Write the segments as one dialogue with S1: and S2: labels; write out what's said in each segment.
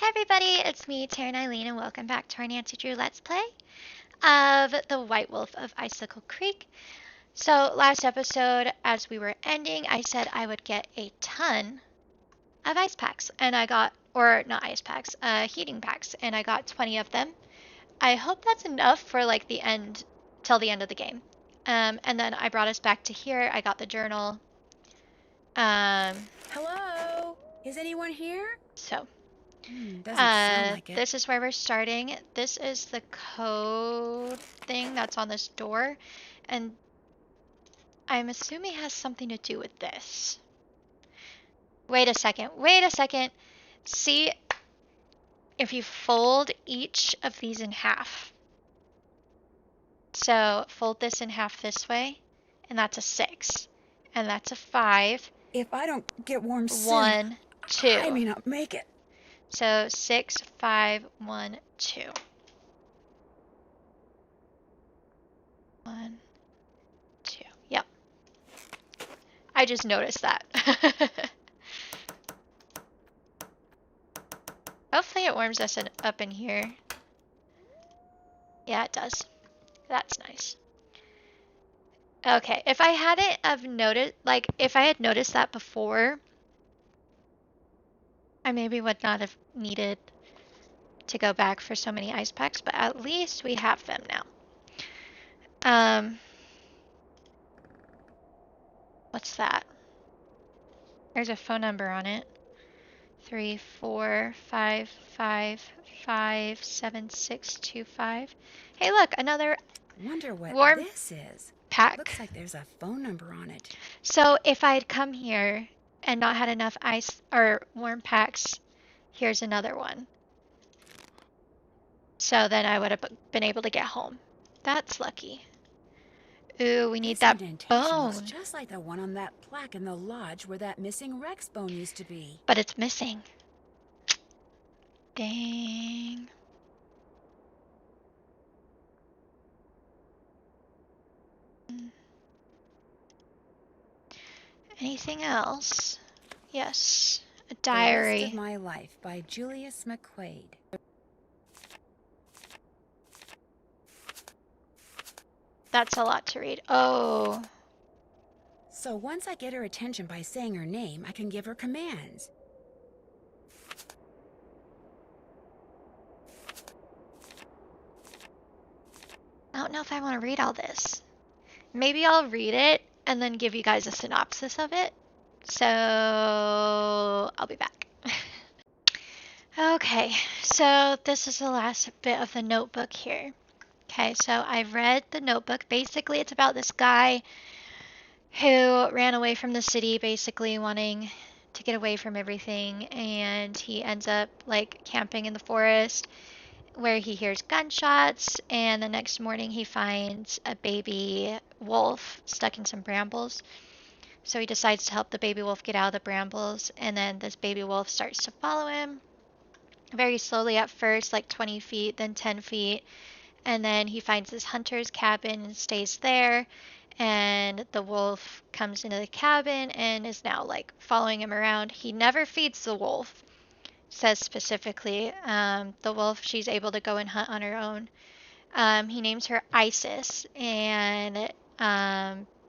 S1: everybody, it's me, Taryn Eileen, and welcome back to our Nancy Drew Let's Play of The White Wolf of Icicle Creek. So, last episode, as we were ending, I said I would get a ton of ice packs, and I got, or not ice packs, heating packs, and I got 20 of them. I hope that's enough for like the end, till the end of the game. And then I brought us back to here, I got the journal.
S2: Hello? Is anyone here?
S1: So.
S2: Doesn't sound like it.
S1: This is where we're starting. This is the code thing that's on this door, and I'm assuming it has something to do with this. Wait a second. See if you fold each of these in half. So fold this in half this way, and that's a 6, and that's a 5.
S2: If I don't get warm soon,
S1: 1, 2.
S2: I may not make it.
S1: So 6, 5, 1, 2. 1, 2. Yep. I just noticed that. Hopefully it warms us up in here. Yeah, it does. That's nice. Okay, if I hadn't have noticed, like, if I had noticed that before, I maybe would not have needed to go back for so many ice packs, but at least we have them now. What's that? There's a phone number on it. 3, 4, 5, 5, 5, 7, 6, 2, 5. Hey, look, another
S2: Wonder what
S1: warm
S2: this is.
S1: pack.
S2: Looks like there's a phone number on it.
S1: So if I'd come here and not had enough ice or warm packs, here's another one. So then I would have been able to get home. That's lucky. Ooh, we need
S2: This
S1: that
S2: indentation
S1: bone.
S2: looks just like the one on that plaque in the lodge where that missing Rex bone used to be.
S1: But it's missing. Dang. Anything else? Yes. A diary.
S2: The Rest of My Life by Julius McQuaid.
S1: That's a lot to read. Oh.
S2: So once I get her attention by saying her name, I can give her commands.
S1: I don't know if I want to read all this. Maybe I'll read it and then give you guys a synopsis of it. So I'll be back. Okay, so this is the last bit of the notebook here. Okay, so I've read the notebook. Basically, it's about this guy who ran away from the city, basically wanting to get away from everything, and he ends up like camping in the forest where he hears gunshots, and the next morning he finds a baby wolf stuck in some brambles. So he decides to help the baby wolf get out of the brambles, and then this baby wolf starts to follow him very slowly at first, like 20 feet, then 10 feet, and then he finds this hunter's cabin and stays there, and the wolf comes into the cabin and is now like following him around. He never feeds the wolf. Says specifically, the wolf, she's able to go and hunt on her own. He names her Isis, and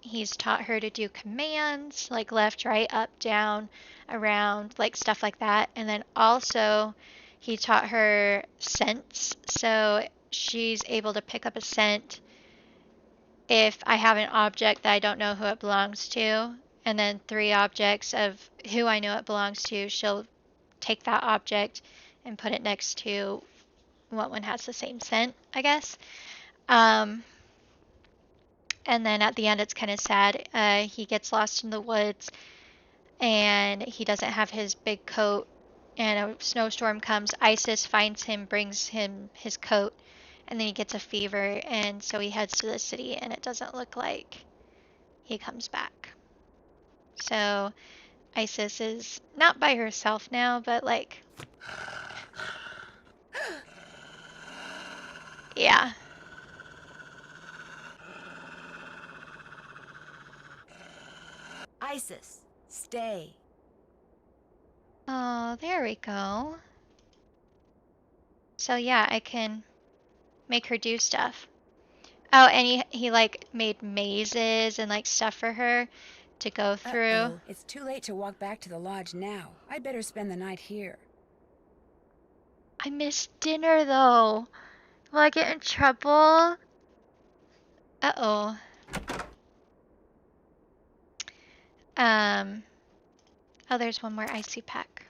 S1: he's taught her to do commands like left, right, up, down, around, like stuff like that. And then also he taught her scents, so she's able to pick up a scent if I have an object that I don't know who it belongs to, and then 3 objects of who I know it belongs to, she'll take that object and put it next to what one has the same scent, I guess. And then at the end, it's kind of sad. He gets lost in the woods, and he doesn't have his big coat, and a snowstorm comes. Isis finds him, brings him his coat, and then he gets a fever, and so he heads to the city, and it doesn't look like he comes back. So Isis is not by herself now, but like, yeah.
S2: Isis, stay.
S1: Oh, there we go. So yeah, I can make her do stuff. Oh, and he like made mazes and like stuff for her to go through.
S2: Uh-oh, it's too late to walk back to the lodge now. I'd better spend the night here.
S1: I missed dinner though. Will I get in trouble? Uh-oh. Oh, there's one more icy pack.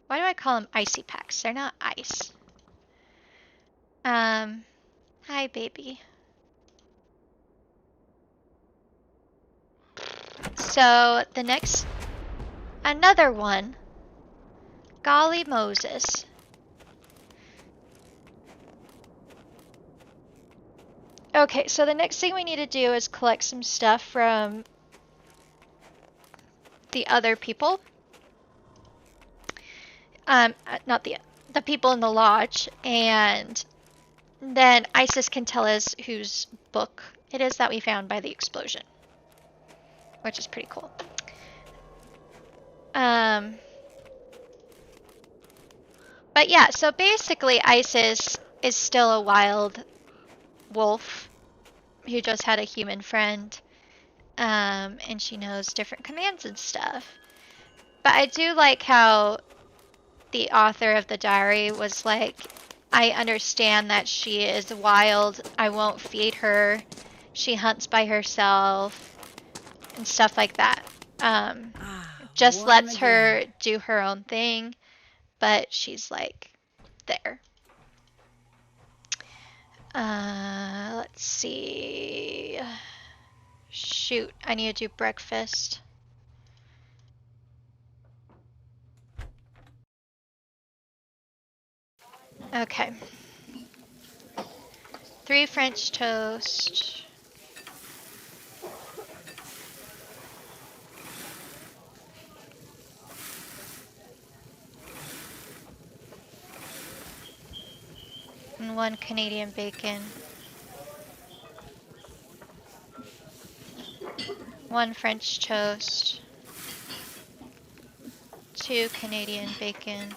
S1: Why do I call them icy packs? They're not ice. Hi, baby. So, the next, another one. Golly Moses. Okay, so the next thing we need to do is collect some stuff from the other people. Not the people in the lodge, and then Isis can tell us whose book it is that we found by the explosion, which is pretty cool. But yeah, so basically Isis is still a wild wolf who just had a human friend, and she knows different commands and stuff. But I do like how the author of the diary was like, I understand that she is wild. I won't feed her. She hunts by herself and stuff like that. Just lets her do her own thing, but she's like there. Let's see. Shoot, I need to do breakfast. Okay. 3 French toast. And 1 Canadian bacon. 1 French toast. 2 Canadian bacon.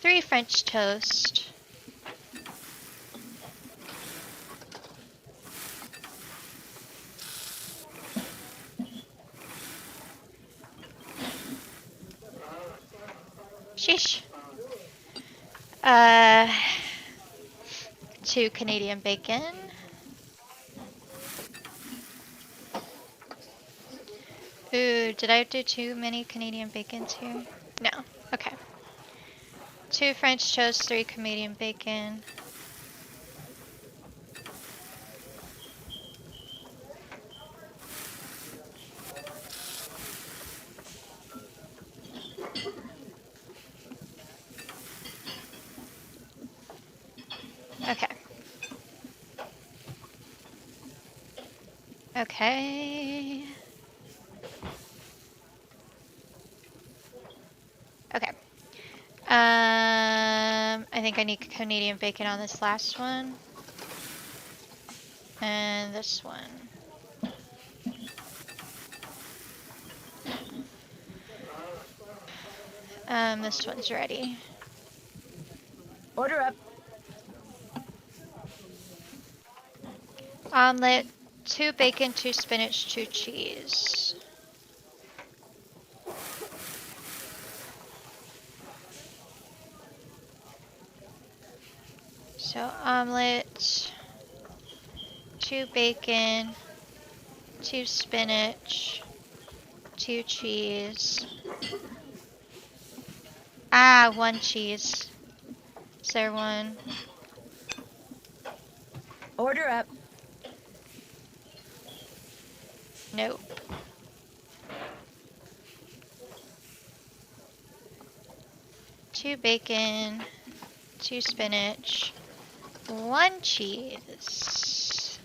S1: Three French toast. Sheesh. 2 Canadian bacon. Ooh, did I do too many Canadian bacons here? No. Okay. 2 French toast, 3 Canadian bacon. Okay. Okay. Okay. I think I need Canadian bacon on this last one. And this one. This one's ready.
S2: Order up.
S1: Omelet, 2 bacon, 2 spinach, 2 cheese. So omelet, 2 bacon, 2 spinach, 2 cheese. 1 cheese. Is there one?
S2: Order up.
S1: Nope. Two bacon, 2 spinach, 1 cheese,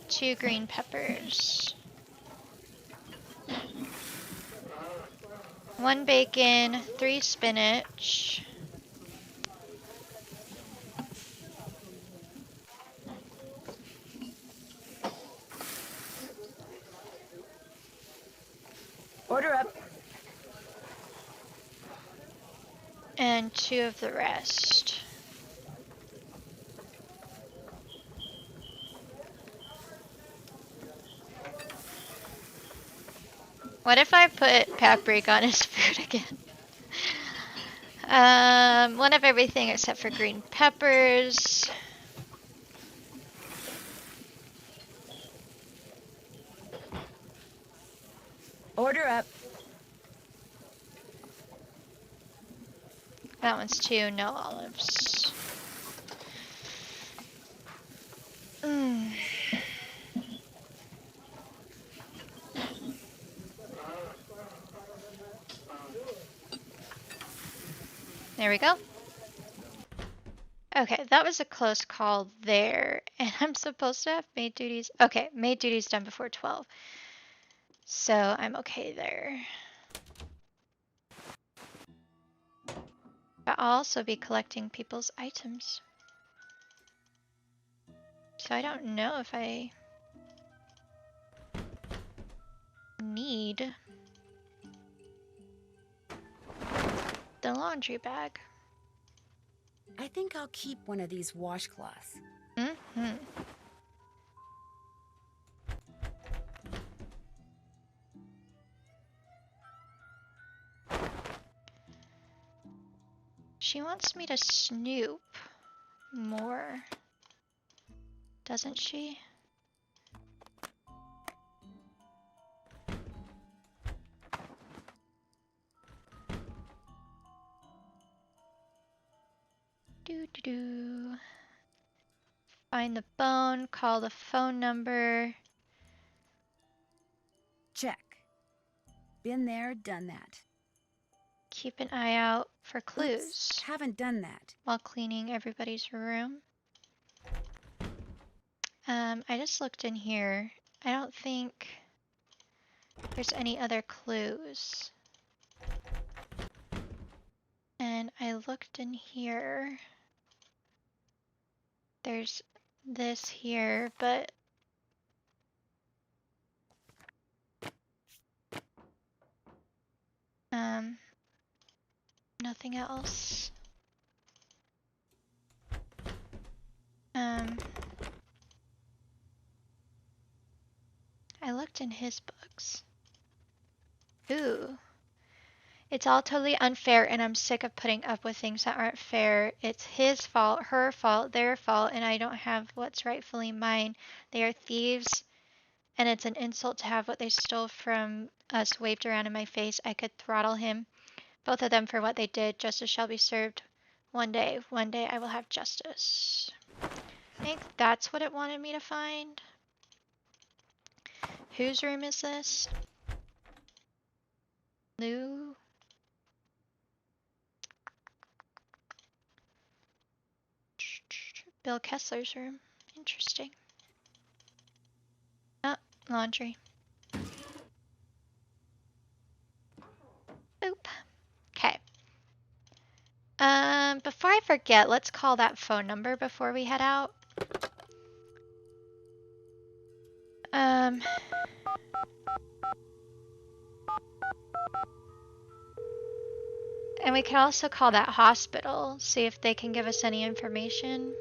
S1: 2 green peppers, 1 bacon, 3 spinach,
S2: Order up.
S1: And 2 of the rest. What if I put paprika on his food again? 1 of everything except for green peppers.
S2: Order up.
S1: That one's 2, no olives. There we go. Okay, that was a close call there. And I'm supposed to have maid duties. Okay, maid duties done before 12. So I'm okay there. But I'll also be collecting people's items. So I don't know if I need the laundry bag.
S2: I think I'll keep one of these washcloths.
S1: Mm-hmm. She wants me to snoop more, doesn't she? Do. Find the bone, call the phone number.
S2: Check. Been there, done that.
S1: Keep an eye out for clues.
S2: Oops, haven't done that.
S1: While cleaning everybody's room. I just looked in here. I don't think there's any other clues. And I looked in here. There's this here, but nothing else. I looked in his books. Ooh. It's all totally unfair, and I'm sick of putting up with things that aren't fair. It's his fault, her fault, their fault, and I don't have what's rightfully mine. They are thieves, and it's an insult to have what they stole from us waved around in my face. I could throttle him, both of them, for what they did. Justice shall be served. One day I will have justice. I think that's what it wanted me to find. Whose room is this? Lou? Bill Kessler's room. Interesting. Oh, laundry. Boop. Okay. Before I forget, let's call that phone number before we head out. And we can also call that hospital, see if they can give us any information.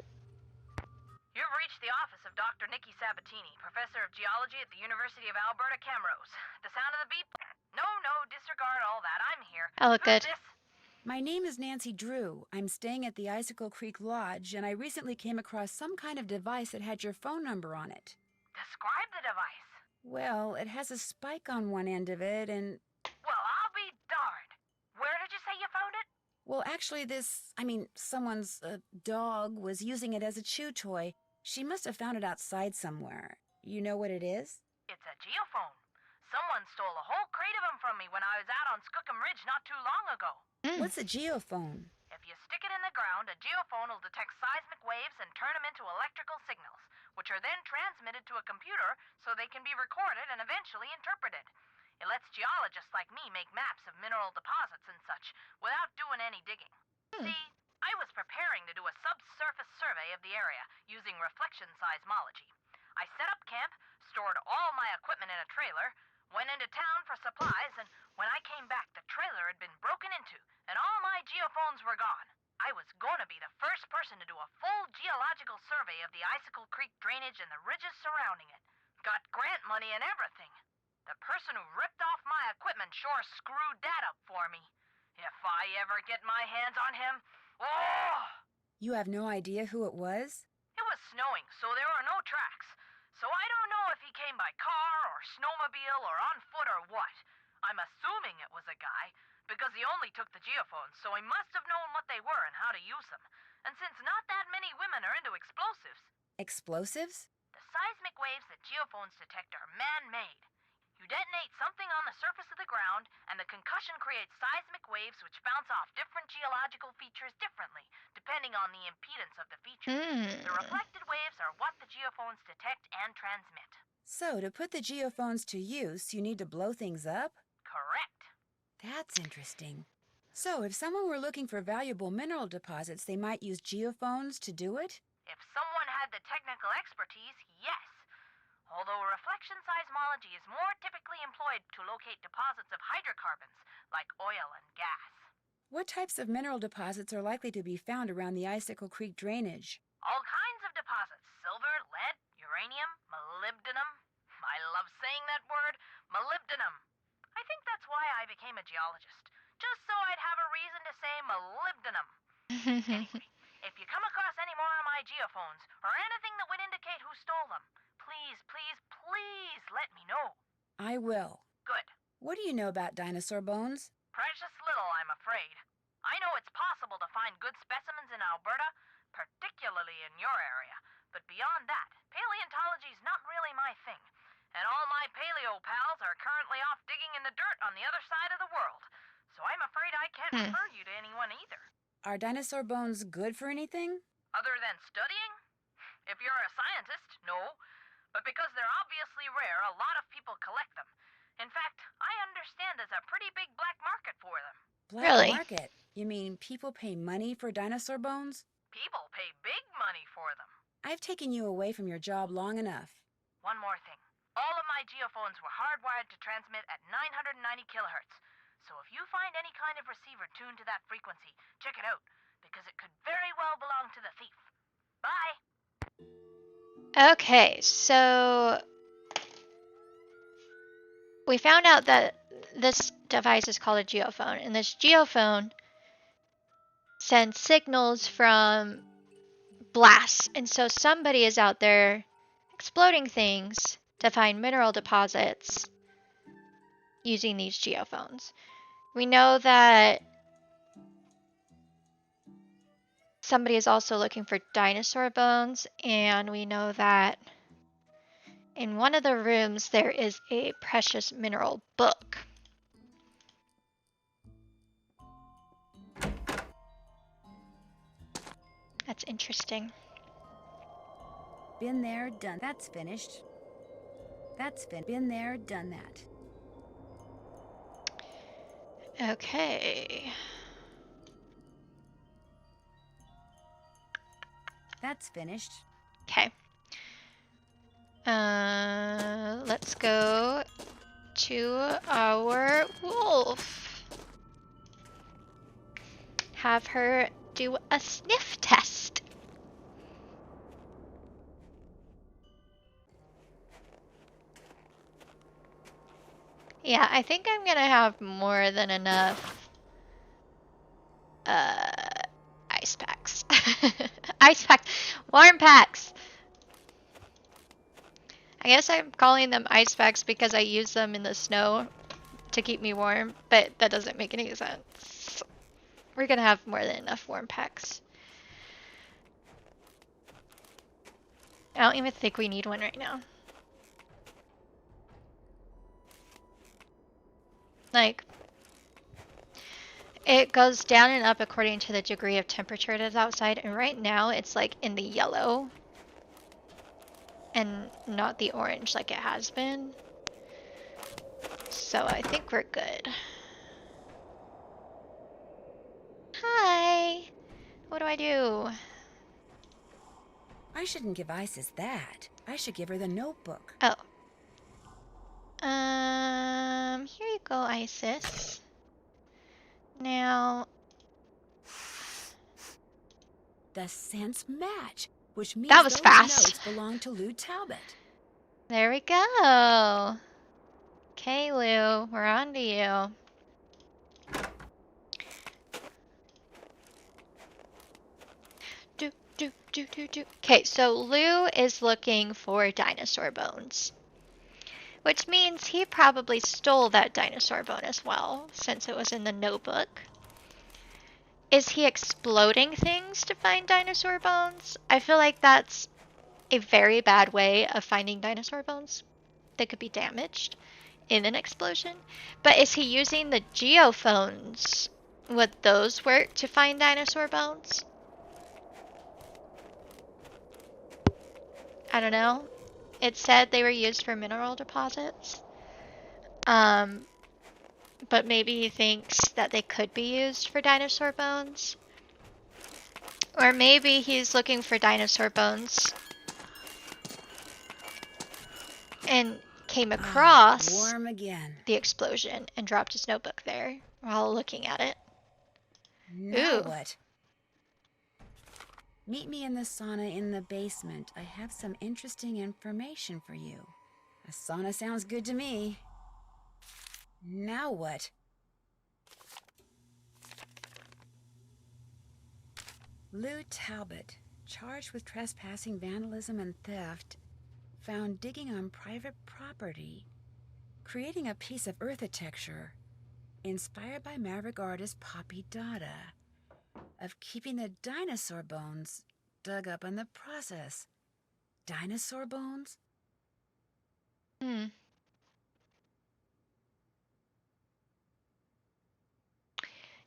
S3: You've reached the office of Dr. Nikki Sabatini, professor of geology at the University of Alberta, Camrose. The sound of the beep? No, disregard all that. I'm here.
S1: I look
S3: Who's
S1: good.
S3: this?
S2: My name is Nancy Drew. I'm staying at the Icicle Creek Lodge, and I recently came across some kind of device that had your phone number on it.
S3: Describe the device.
S2: Well, it has a spike on one end of it, and...
S3: Well, I'll be darned. Where did you say you found it?
S2: Well, actually, someone's dog was using it as a chew toy. She must have found it outside somewhere. You know what it is?
S3: It's a geophone. Someone stole a whole crate of them from me when I was out on Skookum Ridge not too long ago.
S2: What's a geophone?
S3: If you stick it in the ground, a geophone will detect seismic waves and turn them into electrical signals, which are then transmitted to a computer so they can be recorded and eventually interpreted. It lets geologists like me make maps of mineral deposits and such without doing any digging. See, I was preparing to do a subsurface survey of the area using reflection seismology. I set up camp, stored all my equipment in a trailer, went into town for supplies, and gone. I was gonna be the first person to do a full geological survey of the Icicle Creek drainage and the ridges surrounding it. Got grant money and everything. The person who ripped off my equipment sure screwed that up for me. If I ever get my hands on him, oh!
S2: You have no idea who it was?
S3: It was snowing, so there were no tracks. So I don't know if he came by car or snowmobile or on foot or what. I'm assuming it was a guy, because he only took the geophones, so he must have known what they were and how to use them. And since not that many women are into explosives...
S2: Explosives?
S3: The seismic waves that geophones detect are man-made. You detonate something on the surface of the ground, and the concussion creates seismic waves which bounce off different geological features differently, depending on the impedance of the feature. The reflected waves are what the geophones detect and transmit.
S2: So, to put the geophones to use, you need to blow things up?
S3: Correct.
S2: That's interesting. So, if someone were looking for valuable mineral deposits, they might use geophones to do it?
S3: If someone had the technical expertise, yes. Although reflection seismology is more typically employed to locate deposits of hydrocarbons, like oil and gas.
S2: What types of mineral deposits are likely to be found around the Icicle Creek drainage?
S3: All kinds of deposits: silver, lead, uranium, molybdenum. I love saying that word, molybdenum. I think that's why I became a geologist, just so I'd have a reason to say molybdenum. Anyway, if you come across any more of my geophones, or anything that would indicate who stole them, please, please, please let me know.
S2: I will.
S3: Good.
S2: What do you know about dinosaur bones?
S3: Precious little, I'm afraid. I know it's possible to find good specimens in Alberta, particularly in your area, but beyond that, paleontology's not really my thing. And all my paleo pals are currently off digging in the dirt on the other side of the world, so I'm afraid I can't refer you to anyone either.
S2: Are dinosaur bones good for anything?
S3: Other than studying? If you're a scientist, no. But because they're obviously rare, a lot of people collect them. In fact, I understand there's a pretty big black market for them.
S2: Black market? You mean people pay money for dinosaur bones?
S3: People pay big money for them.
S2: I've taken you away from your job long enough.
S3: One more thing. All of my geophones were hardwired to transmit at 990 kilohertz. So if you find any kind of receiver tuned to that frequency, check it out, because it could very well belong to the thief. Bye!
S1: Okay, so we found out that this device is called a geophone, and this geophone sends signals from blasts, and so somebody is out there exploding things to find mineral deposits using these geophones. We know that somebody is also looking for dinosaur bones, and we know that in one of the rooms there is a precious mineral book. That's interesting.
S2: Been there, done. That's finished. Been there, done that.
S1: Okay.
S2: That's finished.
S1: Okay. Let's go to our wolf. Have her do a sniff test. Yeah, I think I'm gonna have more than enough ice packs. Ice packs. Warm packs. I guess I'm calling them ice packs because I use them in the snow to keep me warm, but that doesn't make any sense. We're gonna have more than enough warm packs. I don't even think we need one right now. Like, it goes down and up according to the degree of temperature it is outside, and right now it's like in the yellow and not the orange like it has been. So I think we're good. Hi! What do I do?
S2: I shouldn't give Isis that. I should give her the notebook.
S1: Oh. Here you go, Isis. Now,
S2: The scents match, which means
S1: That was
S2: those
S1: fast.
S2: notes belong to Lou Talbot.
S1: There we go. Okay, Lou, we're on to you. Okay, so Lou is looking for dinosaur bones, which means he probably stole that dinosaur bone as well, since it was in the notebook. Is he exploding things to find dinosaur bones? I feel like that's a very bad way of finding dinosaur bones. They could be damaged in an explosion. But is he using the geophones? Would those work to find dinosaur bones? I don't know. It said they were used for mineral deposits. But maybe he thinks that they could be used for dinosaur bones. Or maybe he's looking for dinosaur bones and came across
S2: Warm again.
S1: the explosion and dropped his notebook there while looking at it.
S2: Now
S1: Ooh.
S2: what? Meet me in the sauna in the basement. I have some interesting information for you. A sauna sounds good to me. Now what? Lou Talbot, charged with trespassing, vandalism, and theft, found digging on private property, creating a piece of architecture inspired by maverick artist Poppy Dada, of keeping the dinosaur bones dug up in the process. Dinosaur bones?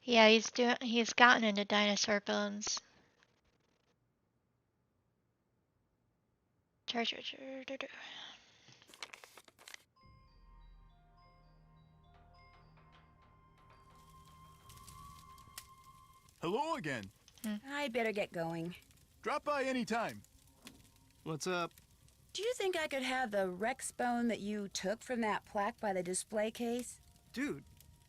S1: Yeah, he's gotten into dinosaur bones.
S4: Hello again.
S2: I'd better get going.
S4: Drop by any time. What's up?
S2: Do you think I could have the Rex bone that you took from that plaque by the display case?
S5: Dude,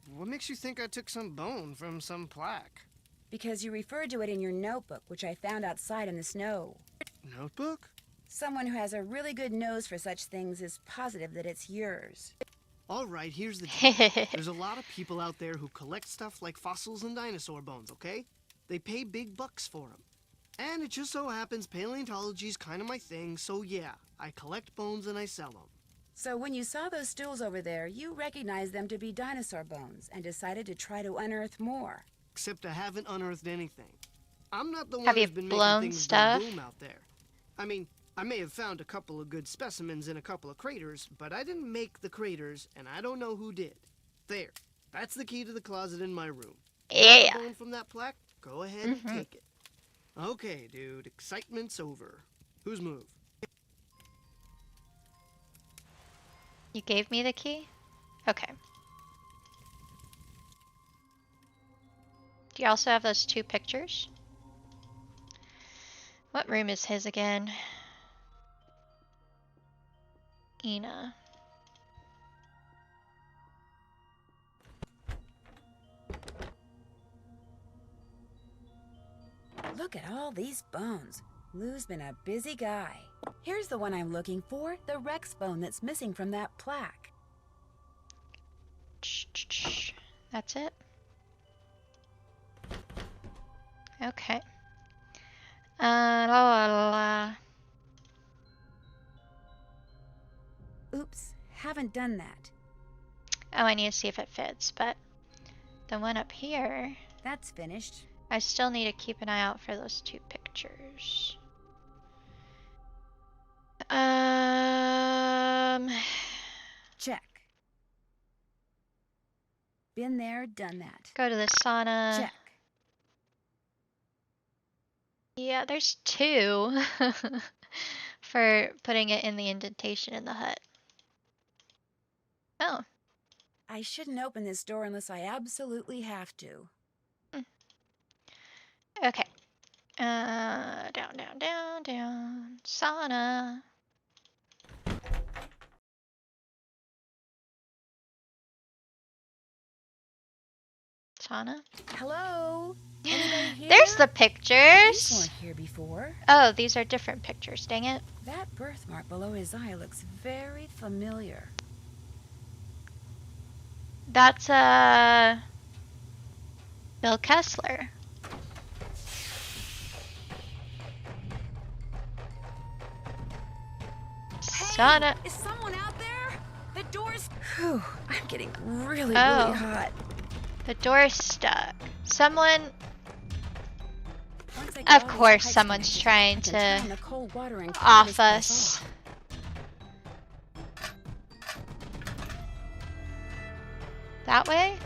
S5: what makes you think I took some bone from some plaque?
S2: Because you referred to it in your notebook, which I found outside in the snow.
S5: Notebook?
S2: Someone who has a really good nose for such things is positive that it's yours.
S5: All right, here's the deal. There's a lot of people out there who collect stuff like fossils and dinosaur bones, okay? They pay big bucks for them. And it just so happens paleontology's kind of my thing, so yeah, I collect bones and I sell them.
S2: So when you saw those stools over there, you recognized them to be dinosaur bones and decided to try to unearth more.
S5: Except I haven't unearthed anything. I'm not the one
S1: Have you
S5: who's been
S1: blown
S5: making things
S1: stuff?
S5: go boom out there. I mean, I may have found a couple of good specimens in a couple of craters, but I didn't make the craters, and I don't know who did. There. That's the key to the closet in my room.
S1: Yeah.
S5: Bone from that plaque? Go ahead and take it. Okay, dude. Excitement's over. Whose move?
S1: You gave me the key? Okay. Do you also have those two pictures? What room is his again? Ina.
S2: Look at all these bones. Lou's been a busy guy. Here's the one I'm looking for, the Rex bone that's missing from that plaque.
S1: That's it? Okay. La, la, la.
S2: Oops, haven't done that.
S1: Oh, I need to see if it fits, but the one up here,
S2: That's finished.
S1: I still need to keep an eye out for those two pictures.
S2: Check. Been there, done that.
S1: Go to the sauna.
S2: Check.
S1: Yeah, there's two for putting it in the indentation in the hut. Oh,
S2: I shouldn't open this door unless I absolutely have to.
S1: okay. Down, down, down, down. Sauna. Sauna?
S2: Hello? Anybody here?
S1: There's the
S2: These
S1: pictures.
S2: weren't here before.
S1: Oh, these are different pictures. Dang it.
S2: That birthmark below his eye looks very familiar.
S1: That's Bill Kessler. Son of...
S2: Is someone out there? The door's... Whew, I'm getting really
S1: Oh.
S2: hot.
S1: The door's stuck. Someone...
S2: Once I get
S1: Of
S2: all these
S1: course
S2: pipes
S1: someone's
S2: connected,
S1: trying
S2: I can
S1: to
S2: turn on the cold water and cool
S1: off
S2: this place
S1: us.
S2: off.
S1: That way?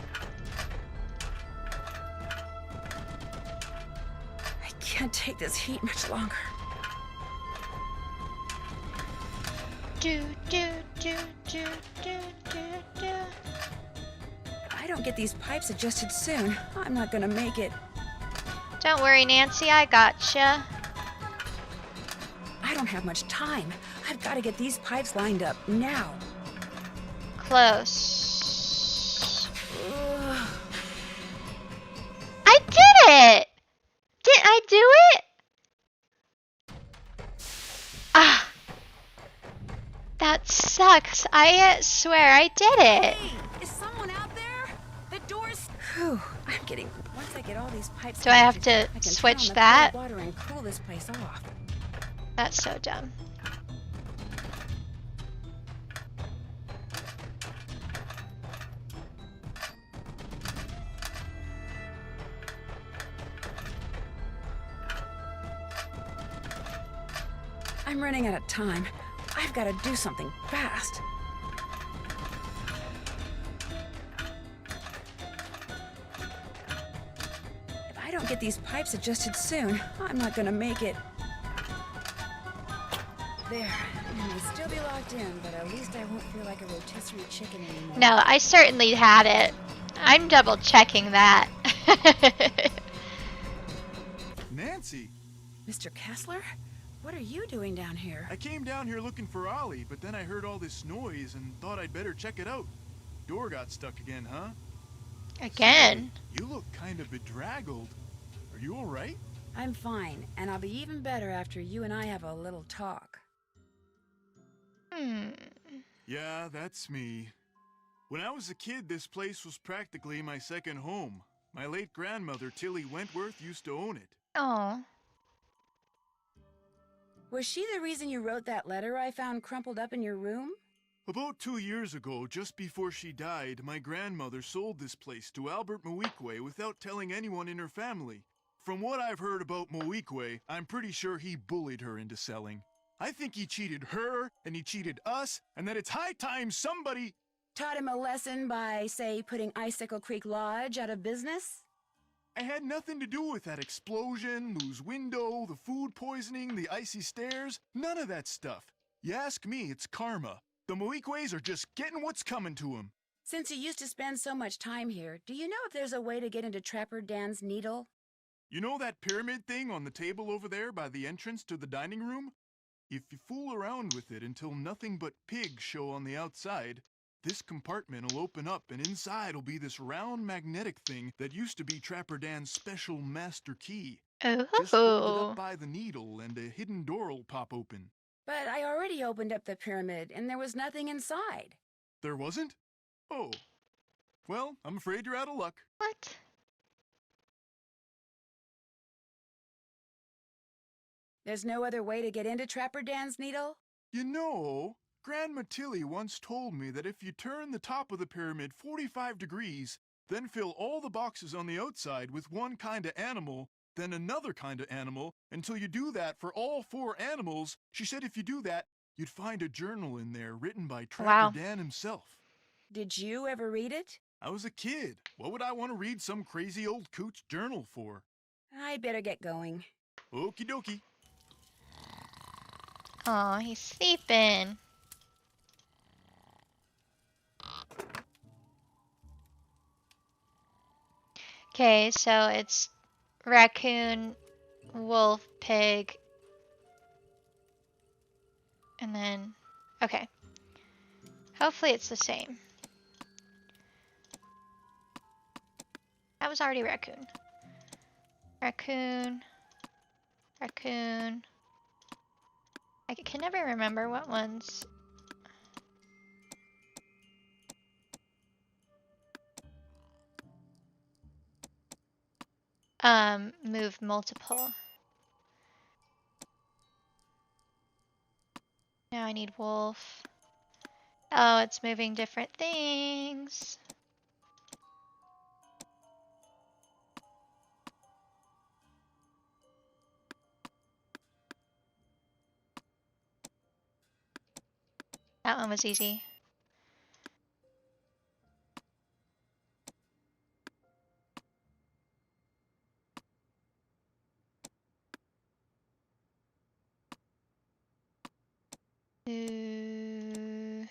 S2: I can't take this heat much longer.
S1: Do, do, do, do, do, do, do.
S2: If I don't get these pipes adjusted soon, I'm not gonna make it.
S1: Don't worry, Nancy, I gotcha.
S2: I don't have much time. I've got to get these pipes lined up now.
S1: Close.
S2: Ugh.
S1: I did it! Didn't I do it? Ah. That sucks. I swear I did it.
S2: Hey, is someone out there? The door's... Whew, I'm getting... Once I get all these pipes
S1: Do I have
S2: connected,
S1: to
S2: I can
S1: switch
S2: turn on the
S1: that?
S2: cold water and cool this place off.
S1: That's so dumb.
S2: I'm running out of time. I've got to do something fast. If I don't get these pipes adjusted soon, I'm not gonna make it. There. I may still be locked in, but at least I won't feel like a rotisserie chicken anymore.
S1: No, I certainly had it. I'm double checking that.
S4: Nancy,
S2: Mr. Kessler? What are you doing down here?
S4: I came down here looking for Ollie, but then I heard all this noise and thought I'd better check it out. Door got stuck again, huh?
S1: Again?
S4: Say, you look kind of bedraggled. Are you all right?
S2: I'm fine, and I'll be even better after you and I have a little talk.
S4: Yeah, that's me. When I was a kid, this place was practically my second home. My late grandmother, Tilly Wentworth, used to own it.
S1: Oh.
S2: Was she the reason you wrote that letter I found crumpled up in your room?
S4: About 2 years ago, just before she died, my grandmother sold this place to Albert Moeekwe without telling anyone in her family. From what I've heard about Moeekwe, I'm pretty sure he bullied her into selling. I think he cheated her, and he cheated us, and that it's high time somebody...
S2: Taught him a lesson by, say, putting Icicle Creek Lodge out of business?
S4: I had nothing to do with that explosion, Lou's window, the food poisoning, the icy stairs, none of that stuff. You ask me, it's karma. The Moeekways are just getting what's coming to them.
S2: Since you used to spend so much time here, do you know if there's a way to get into Trapper Dan's Needle?
S4: You know that pyramid thing on the table over there by the entrance to the dining room? If you fool around with it until nothing but pigs show on the outside, this compartment will open up and inside will be this round magnetic thing that used to be Trapper Dan's special master key. Just hold it
S1: Oh.
S4: up by the needle and a hidden door will pop open.
S2: But I already opened up the pyramid, and there was nothing inside.
S4: There wasn't? Oh. Well, I'm afraid you're out of luck.
S1: What?
S2: There's no other way to get into Trapper Dan's Needle?
S4: You know, Grandma Tilly once told me that if you turn the top of the pyramid 45 degrees, then fill all the boxes on the outside with one kind of animal, then another kind of animal, until you do that for all 4 animals, she said if you do that, you'd find a journal in there written by Trapper
S1: Wow.
S4: Dan himself.
S2: Did you ever read it?
S4: I was a kid. What would I want to read some crazy old coot's journal for?
S2: I'd better get going.
S4: Okie dokie.
S1: Oh, he's sleeping. Okay, so it's raccoon, wolf, pig, and then, okay. Hopefully it's the same. That was already raccoon. Raccoon. Raccoon. I can never remember what ones. Move multiple. Now I need wolf. Oh, it's moving different things. That one was easy. I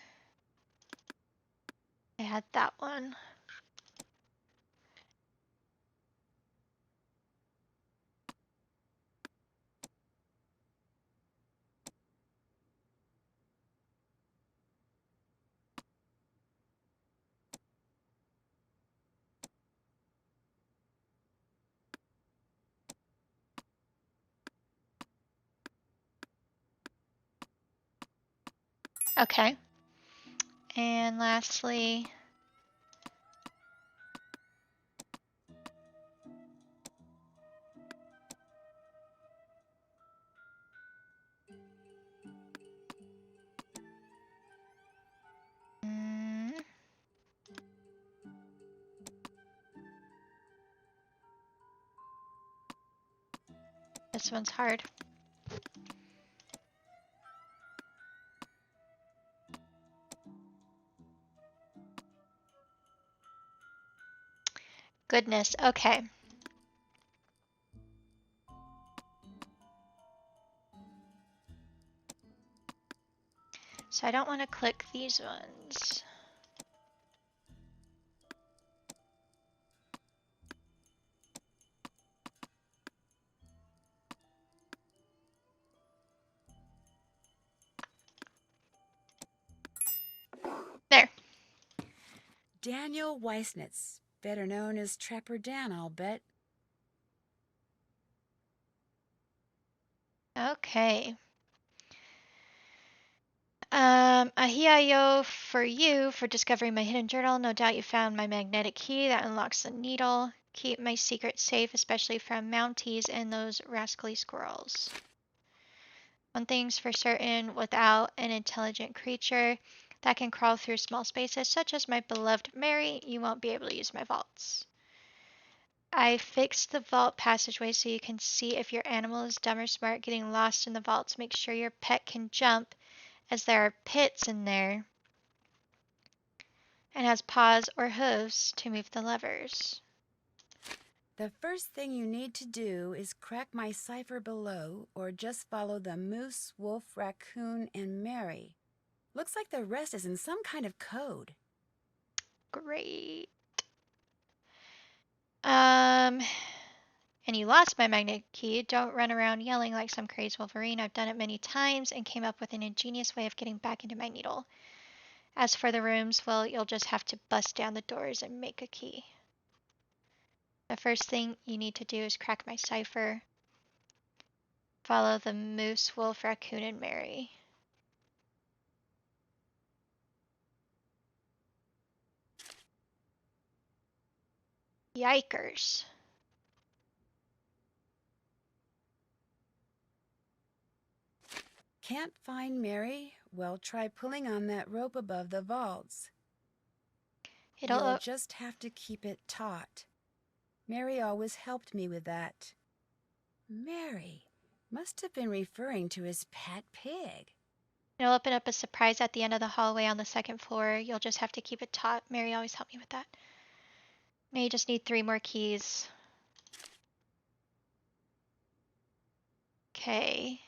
S1: had that one. Okay. And lastly, this one's hard. Goodness, okay. So I don't want to click these ones. There.
S2: Daniel Weissnitz, better known as Trapper Dan, I'll bet.
S1: Okay. Ahio for you for discovering my hidden journal. No doubt you found my magnetic key that unlocks the needle. Keep my secret safe, especially from Mounties and those rascally squirrels. One thing's for certain, without an intelligent creature that can crawl through small spaces, such as my beloved Mary, you won't be able to use my vaults. I fixed the vault passageway so you can see if your animal is dumb or smart getting lost in the vaults. Make sure your pet can jump, as there are pits in there, and has paws or hooves to move the levers.
S2: The first thing you need to do is crack my cipher below, or just follow the moose, wolf, raccoon, and Mary. Looks like the rest is in some kind of code.
S1: Great. And you lost my magnet key. Don't run around yelling like some crazed Wolverine. I've done it many times and came up with an ingenious way of getting back into my needle. As for the rooms, well, you'll just have to bust down the doors and make a key. The first thing you need to do is crack my cipher. Follow the moose, wolf, raccoon, and Mary. Yikers.
S2: Can't find Mary? Well, try pulling on that rope above the vaults. You'll just have to keep it taut. Mary always helped me with that. Mary must have been referring to his pet pig.
S1: It'll open up a surprise at the end of the hallway on the second floor. You'll just have to keep it taut. Mary always helped me with that. Now you just need 3 more keys. Okay.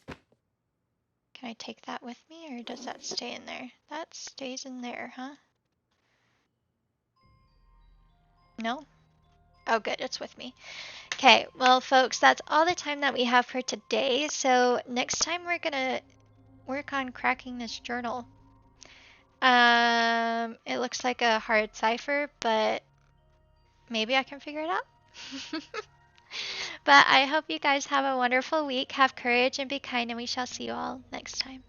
S1: Can I take that with me, or does that stay in there? That stays in there, huh? No? Oh, good, it's with me. Okay, well, folks, that's all the time that we have for today. So next time we're gonna work on cracking this journal. It looks like a hard cipher, but maybe I can figure it out. But I hope you guys have a wonderful week. Have courage and be kind, and we shall see you all next time.